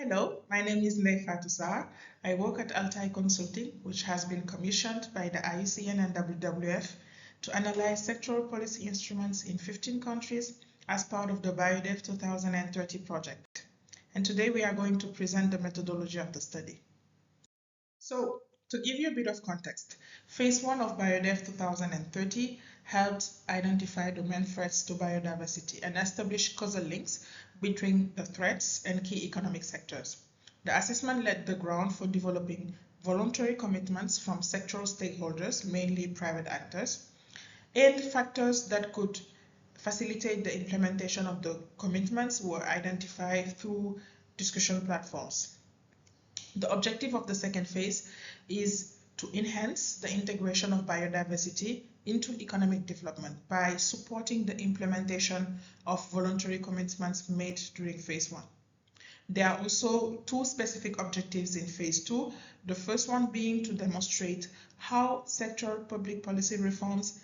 Hello, my name is Fatusar. I work at ALTAI Consulting, which has been commissioned by the IUCN and WWF to analyze sectoral policy instruments in 15 countries as part of the BioDev 2030 project. And today we are going to present the methodology of the study. So, to give you a bit of context, Phase 1 of BioDev 2030 helped identify the main threats to biodiversity and establish causal links between the threats and key economic sectors. The assessment laid the ground for developing voluntary commitments from sectoral stakeholders, mainly private actors, and factors that could facilitate the implementation of the commitments were identified through discussion platforms. The objective of the second phase is to enhance the integration of biodiversity into economic development by supporting the implementation of voluntary commitments made during phase 1. There are also two specific objectives in phase 2, the first one being to demonstrate how sectoral public policy reforms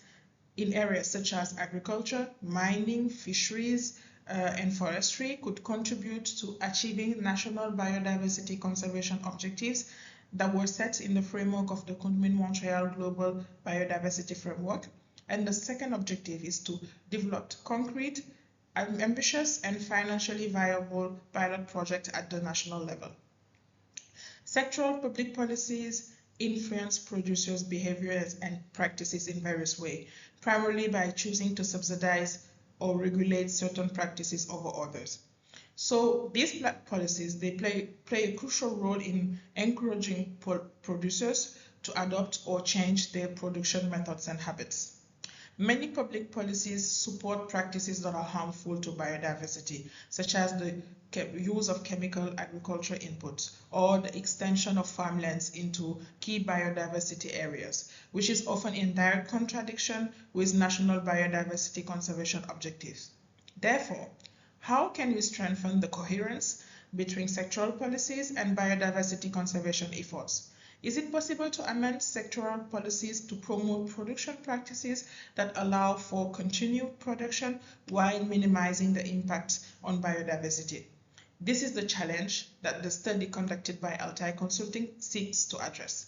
in areas such as agriculture, mining, fisheries, and forestry could contribute to achieving national biodiversity conservation objectives that were set in the framework of the Kunming-Montreal Global Biodiversity Framework. And the second objective is to develop concrete, ambitious, and financially viable pilot projects at the national level. Sectoral public policies influence producers' behaviors and practices in various ways, primarily by choosing to subsidize or regulate certain practices over others. So these policies, they play a crucial role in encouraging producers to adopt or change their production methods and habits. Many public policies support practices that are harmful to biodiversity, such as the use of chemical agriculture inputs or the extension of farmlands into key biodiversity areas, which is often in direct contradiction with national biodiversity conservation objectives. Therefore, how can we strengthen the coherence between sectoral policies and biodiversity conservation efforts? Is it possible to amend sectoral policies to promote production practices that allow for continued production while minimizing the impact on biodiversity? This is the challenge that the study conducted by ALTAI Consulting seeks to address.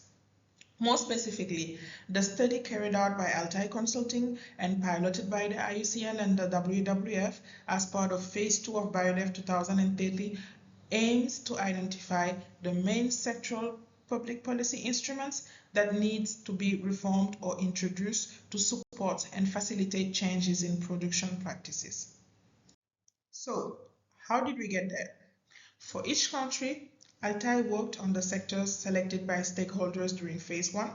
More specifically, the study carried out by ALTAI Consulting and piloted by the IUCN and the WWF as part of Phase 2 of BioDev 2030 aims to identify the main sectoral public policy instruments that needs to be reformed or introduced to support and facilitate changes in production practices. So, how did we get there? For each country, ALTAI worked on the sectors selected by stakeholders during phase 1,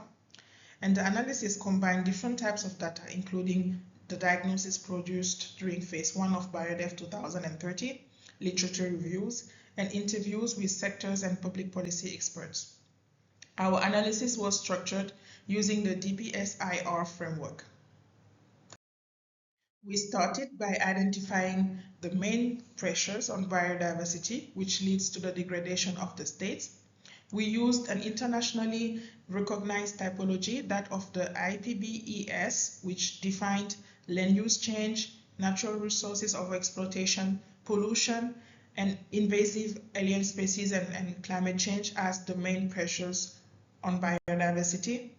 and the analysis combined different types of data, including the diagnosis produced during phase 1 of BioDev 2030, literature reviews, and interviews with sectors and public policy experts. Our analysis was structured using the DPS-IR framework. We started by identifying the main pressures on biodiversity, which leads to the degradation of the states. We used an internationally recognized typology, that of the IPPS, which defined land use change, natural resources overexploitation, pollution, and invasive alien species and climate change as the main pressures on biodiversity.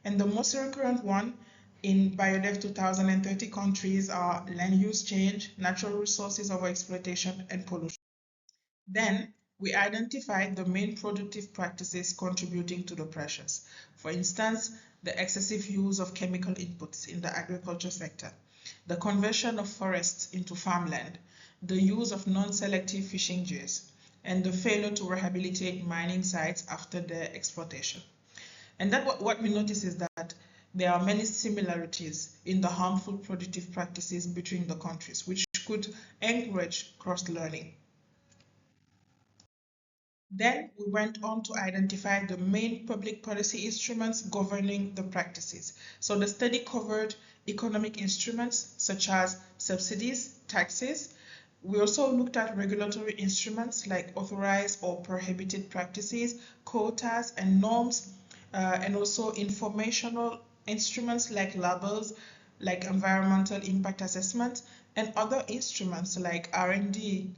And the most recurrent one in BioDev 2030 countries are land use change, natural resources overexploitation, and pollution. Then we identified the main productive practices contributing to the pressures. For instance, the excessive use of chemical inputs in the agriculture sector, the conversion of forests into farmland, the use of non-selective fishing gears, and the failure to rehabilitate mining sites after their exploitation. And that what we notice is that there are many similarities in the harmful productive practices between the countries, which could encourage cross-learning. Then we went on to identify the main public policy instruments governing the practices. So the study covered economic instruments such as subsidies, taxes. We also looked at regulatory instruments like authorized or prohibited practices, quotas, and norms, and also informational instruments like labels, like environmental impact assessment, and other instruments like R&D,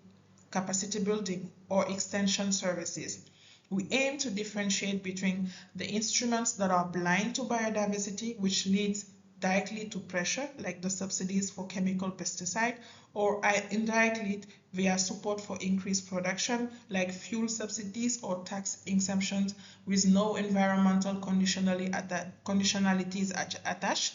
capacity building, or extension services. We aim to differentiate between the instruments that are blind to biodiversity, which leads directly to pressure, like the subsidies for chemical pesticide, or indirectly via support for increased production, like fuel subsidies or tax exemptions with no environmental conditionalities attached,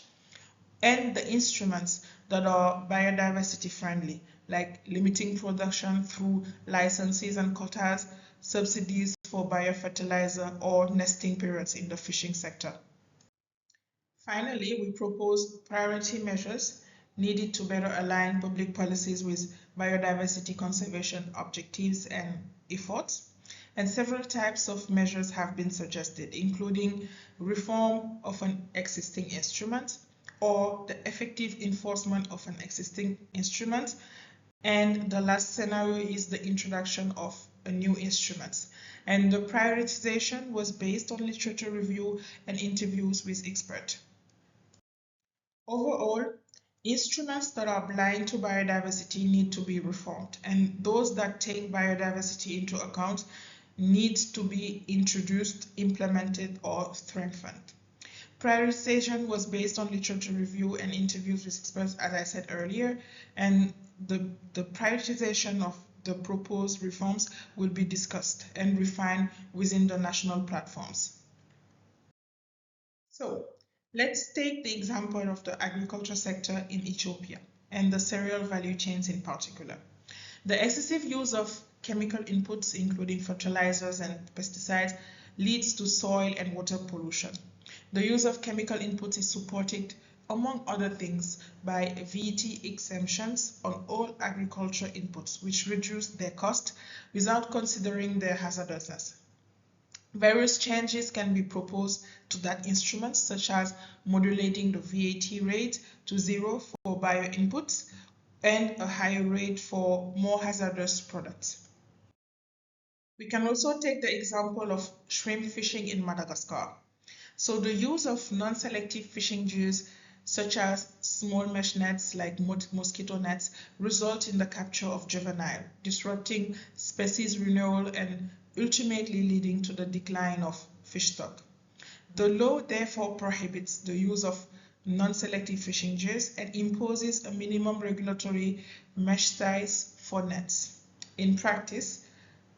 and the instruments that are biodiversity friendly, like limiting production through licenses and quotas, subsidies for biofertilizer, or nesting periods in the fishing sector. Finally, we propose priority measures needed to better align public policies with biodiversity conservation objectives and efforts. And several types of measures have been suggested, including reform of an existing instrument or the effective enforcement of an existing instrument. And the last scenario is the introduction of a new instrument. And the prioritization was based on literature review and interviews with experts. Overall, instruments that are blind to biodiversity need to be reformed, and those that take biodiversity into account need to be introduced, implemented, or strengthened. Prioritization was based on literature review and interviews with experts, as I said earlier, and the prioritization of the proposed reforms will be discussed and refined within the national platforms. So, let's take the example of the agriculture sector in Ethiopia and the cereal value chains in particular. The excessive use of chemical inputs, including fertilizers and pesticides, leads to soil and water pollution. The use of chemical inputs is supported, among other things, by VAT exemptions on all agriculture inputs, which reduce their cost without considering their hazardousness. Various changes can be proposed to that instrument, such as modulating the VAT rate to 0 for bio inputs and a higher rate for more hazardous products. We can also take the example of shrimp fishing in Madagascar. So the use of non-selective fishing gears, such as small mesh nets like mosquito nets, result in the capture of juvenile, disrupting species renewal and ultimately leading to the decline of fish stock. The law therefore prohibits the use of non-selective fishing gears and imposes a minimum regulatory mesh size for nets. In practice,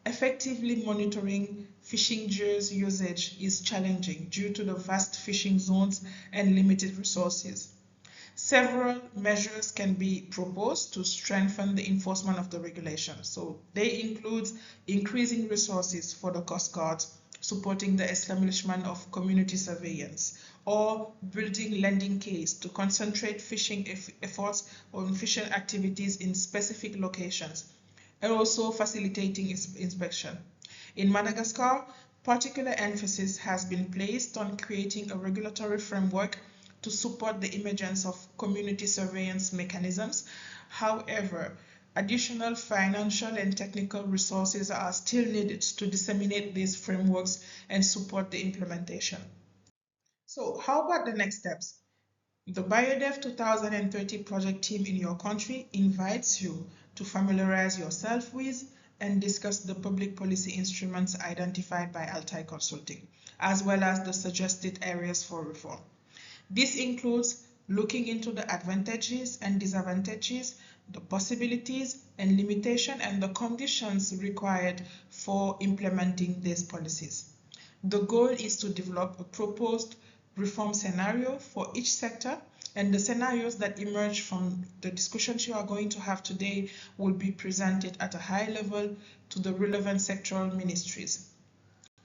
effectively monitoring fishing gears usage is challenging due to the vast fishing zones and limited resources. Several measures can be proposed to strengthen the enforcement of the regulation. So they include increasing resources for the Coast Guard, supporting the establishment of community surveillance, or building landing quays to concentrate fishing efforts on fishing activities in specific locations, and also facilitating inspection. In Madagascar, particular emphasis has been placed on creating a regulatory framework to support the emergence of community surveillance mechanisms. However, additional financial and technical resources are still needed to disseminate these frameworks and support the implementation. So, how about the next steps? The BioDev 2030 project team in your country invites you to familiarize yourself with and discuss the public policy instruments identified by ALTAI Consulting, as well as the suggested areas for reform. This includes looking into the advantages and disadvantages, the possibilities and limitations, and the conditions required for implementing these policies. The goal is to develop a proposed reform scenario for each sector, and the scenarios that emerge from the discussions you are going to have today will be presented at a high level to the relevant sectoral ministries.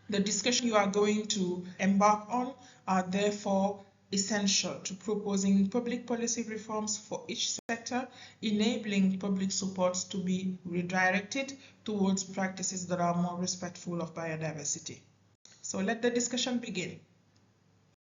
The discussion you are going to embark on are therefore essential to proposing public policy reforms for each sector, enabling public supports to be redirected towards practices that are more respectful of biodiversity. So let the discussion begin.